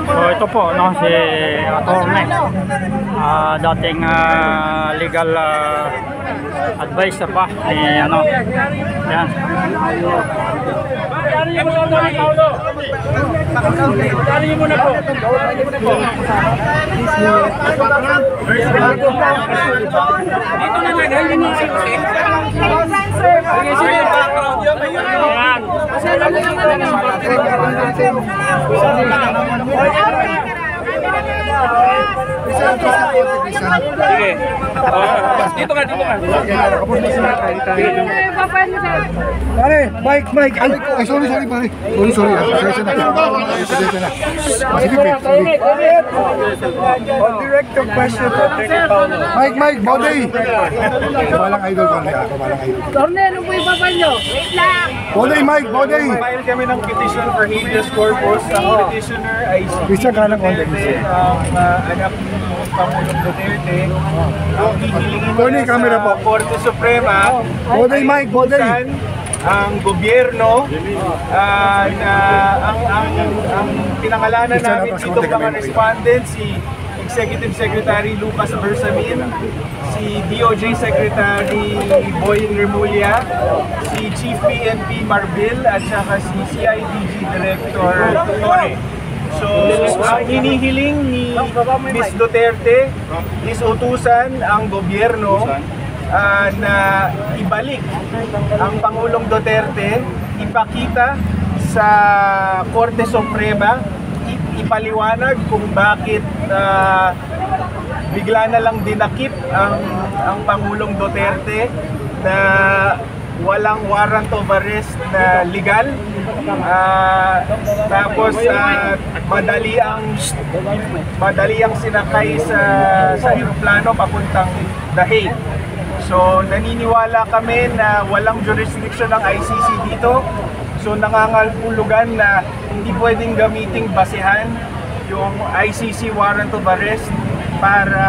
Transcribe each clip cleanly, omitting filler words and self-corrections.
So ito po, no, si Atty. Dating legal advisor pa ni ano. Yan. Dali mo na po. Dito na lagay yung sige. Dito ka. Pare, Mike. Ay, sorry, pare. Sorry. On director question to Mike, Body. Walang idol ko niya. Torne, ano po yung papa nyo? Wait lang! Body. File kami ng petition for habeas corpus. Ang petitioner ay si Christian Canang Duterte, ang anak ni Pangulong Duterte. Ang hihilingin Tony, camera po. Korte Suprema. Body, Mike. Ang gobyerno na ang pinangalanan namin dito mga respondents, si Executive Secretary Lucas Bersamin, si DOJ Secretary Boying Remulla, si Chief PNP Marbil, at saka si CIDG Director Torre. So, ang hinihiling ni Ms. Duterte is utusan ang gobyerno na ibalik ang Pangulong Duterte, ipakita sa Korte Suprema, ipaliwanag kung bakit bigla na lang dinakip ang Pangulong Duterte na walang warrant of arrest na legal. Tapos madali ang sinakay sa eroplano papuntang The Hague. So naniniwala kami na walang jurisdiction ng ICC dito. So nangangahulugan na hindi pwedeng gamiting basehan yung ICC warrant of arrest para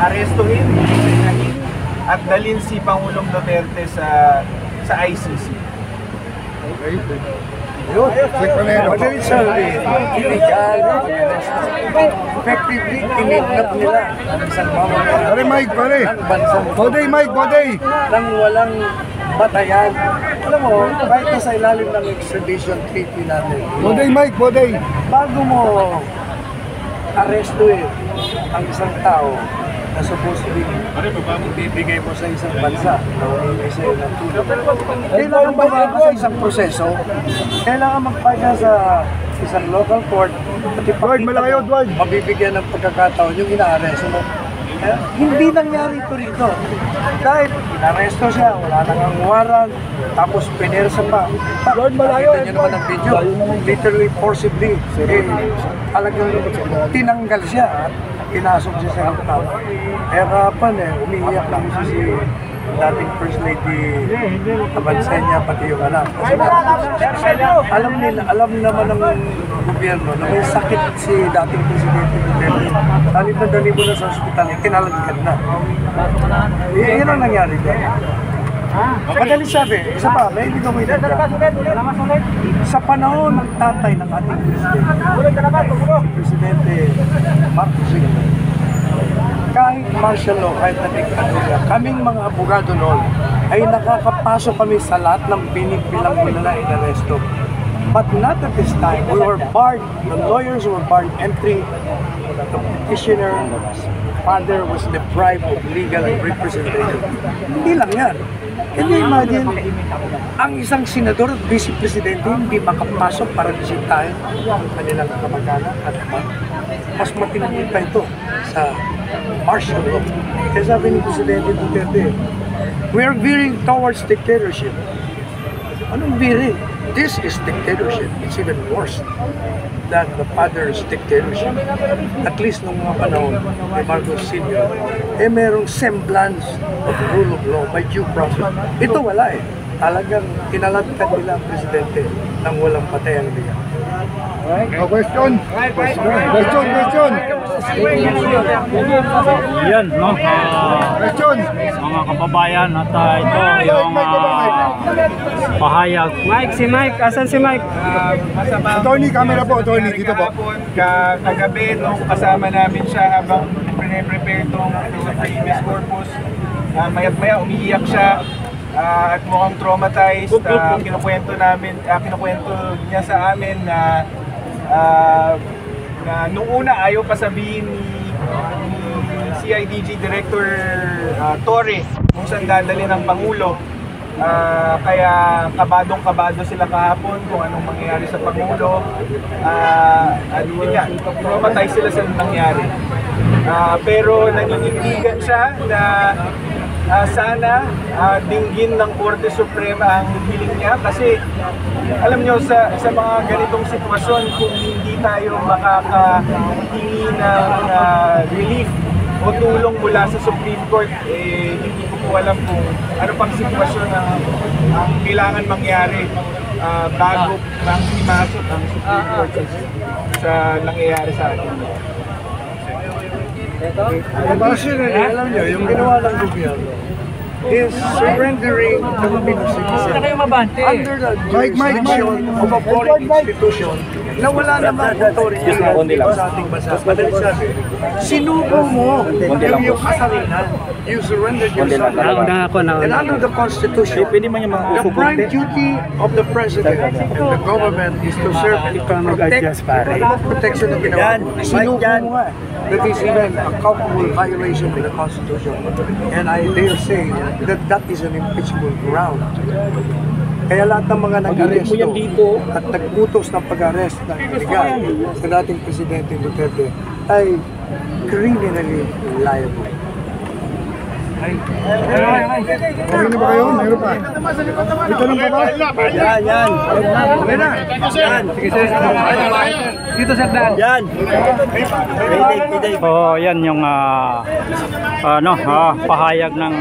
arestuhin, at dalhin si Pangulong Duterte sa ICC. Yun, madalit sabi, illegal, effectively, kinidnap nila ang isang mamamayan. Pare, Mike. Body. Nang walang batayan. Alam mo, kahit sa ilalim ng extradition treaty natin. Mike. Bago mo arrestuin ang isang tao na supposedly bibigay mo sa isang bansa na umibigay sa'yo ng tulong. Kailangan ba sa isang proseso? Kailangan magpaga sa isang local court at ipakita mo, mabibigyan ng pagkakataon yung ina-arresto mo. Hindi nangyari ito rito. Dahil inaresto siya, wala nang warrant, tapos pinersa pa. Nakita niyo naman ang video, literally, forcibly, talagang tinanggal siya at pinasok siya sa eroplano. Kaya kapan umiiyak lang si dating First Lady Abansenya, pati yung anak. Kasi alam naman ng gobyerno na may sakit si dating Presidente Duterte. Talit na dali mo na sa ospital, kinalagyan na. Yan ang nangyari dyan. Madali sabi, isa pa, may hindi kami sa panahon ng tatay ng ating Presidente Marcos Jr., kahit martial law, kahit nating kaming mga abogado noon, ay nakakapasok kami sa lahat ng pinipilang nila inaresto. But not at this time. We were barred, the lawyers were barred entry. The petitioner's father was deprived of legal representation. Hindi lang yan. Can you imagine, ang isang senador at vice-presidente hindi makapasok para bisitahin ang kanilang kamag-anak at ama? Mas matinagin pa ito sa martial law. Kaya sabi ni Presidente Duterte, we are veering towards dictatorship. Anong veering? This is dictatorship. It's even worse than the father's dictatorship. At least nung mga panahon ni Marcos Sr., merong semblance of rule of law by due process. Ito wala Talagang kinalagkan nila ang presidente ng walang patayang liyan. Question. Question. Yan, no? Question. Mga kababayan, at ito yung pahayag. Mike, si Mike. Asan si Mike? Attorney, camera po. Attorney, dito po. Kagabi nung kasama namin siya habang prepare itong habeas corpus, mayat-maya umiiyak siya at mukhang traumatized. Kinukwento niya sa amin na nung una ayaw pa sabihin ni CIDG Director Torre kung saan dadali ng Pangulo. Kaya kabadong-kabado sila kahapon kung anong mangyayari sa Pangulo. At yun nga, traumatized sila sa nangyari. Pero naninindigan siya na sana dinggin ng Korte Suprema ang hiling niya kasi alam nyo sa mga ganitong sitwasyon kung hindi tayo makakahingi ng relief o tulong mula sa Supreme Court, hindi ko po alam kung ano pang sitwasyon ang kailangan mangyari bago himasok ang Supreme Court sa nangyayari sa atin. Personally, alam nyo, yung ginawa ng gobyerno is surrendering Filipino citizens under the jurisdiction of a foreign institution na wala namang authority sa ating bansa. Madaling sabi, sinuko mo yung kasarinan. You surrendered yourself. And under the Constitution, the prime duty of the President and the government is to serve and protection ng ginawa. Sinuko mo nga. That is even a culpable violation of the Constitution. And I dare say that that is an impeachable ground. Kaya lahat ng mga nag-aresto at nag-utos ng pag-arrest ng illegal sa dating Presidente Duterte ay criminally liable. Okay na ba kayo? Mayroon pa? Dito lang pa ba? Yan. Okay na. Yan. Dito sa Dan. Yan. So, yan yung pahayag ng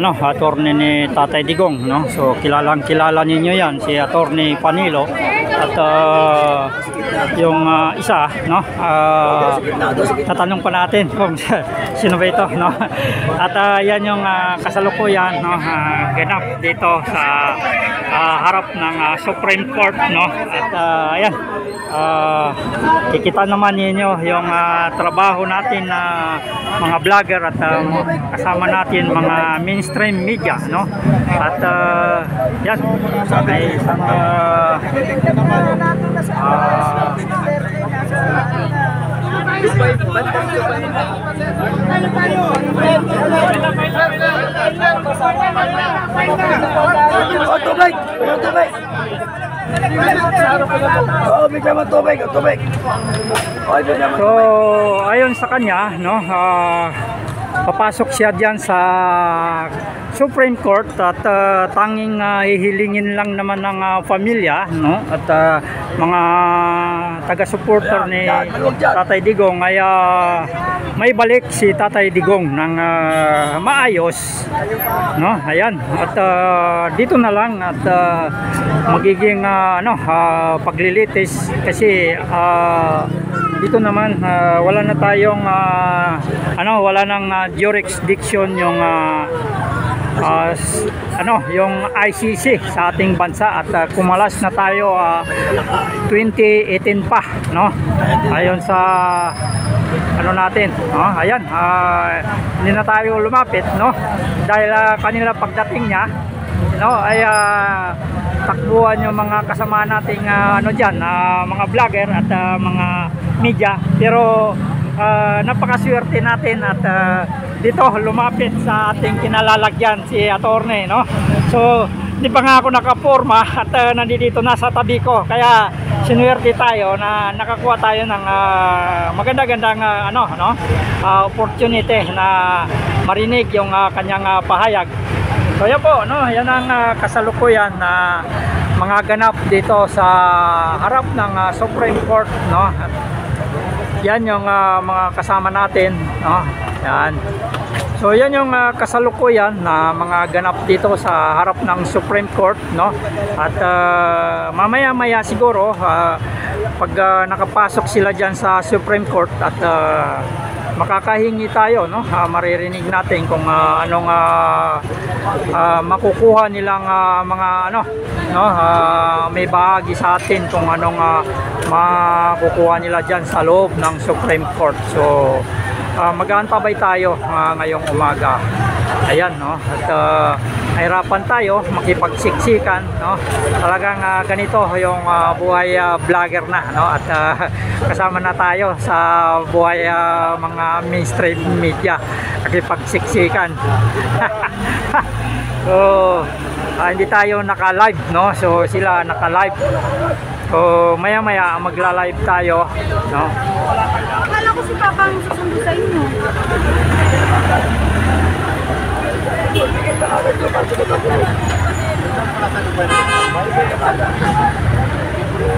attorney ni Tatay Digong, no? So, kilala ninyo yan, si Attorney Panilo at yung isa, no? Tatanong pa natin kung sino ba ito, no? At yan yung kasalukuyan, no? Ganap dito sa harap ng Supreme Court, no? At ayan, kikita naman ninyo yung trabaho natin na mga vlogger at kasama natin mga mainstream media, no? At yan, ay isang So, ayon sa kanya, no, papasok siya diyan sa Supreme Court at tanging hihilingin lang naman ng pamilya, no, at mga taga-supporter ni Tatay Digong ay may balik si Tatay Digong ng maayos, no, ayan, at dito na lang at magiging paglilitis kasi dito naman wala na tayong wala nang jurisdiction yung yung ICC sa ating bansa at kumalas na tayo 2018 pa, no, ayon sa natin, no, ayan, hindi na tayo lumapit, no, dahil kanila pagdating niya, no, ay takbuhan yung mga kasama nating diyan, mga vlogger at mga media, pero napakaswerte natin at dito lumapit sa ating kinalalagyan si attorney, no. So hindi pa nga ako nakaporma at nandito na sa tabi ko, kaya sinuwerte tayo na nakakuha tayo ng maganda-gandang opportunity na marinig yung kanyang pahayag. So yan po, no, yan ang kasalukuyan na mga ganap dito sa harap ng Supreme Court, no. Yan yung mga kasama natin, no. Yan. So yan yung kasalukuyan na mga ganap dito sa harap ng Supreme Court, no? At mamaya-maya siguro pag nakapasok sila diyan sa Supreme Court at makakahingi tayo, no? Maririnig natin kung anong makukuha nilang mga ano, no? May bahagi sa atin kung anong makukuha nila diyan sa loob ng Supreme Court. So mag-aantabay tayo ngayong umaga. Ayan, no? At hirapan tayo makipagsiksikan, no? Talagang ganito yung buhay vlogger na, no? At kasama na tayo sa buhay mga mainstream media, makipagsiksikan. So hindi tayo naka-live, no? So sila naka-live. So maya-maya magla-live tayo, no?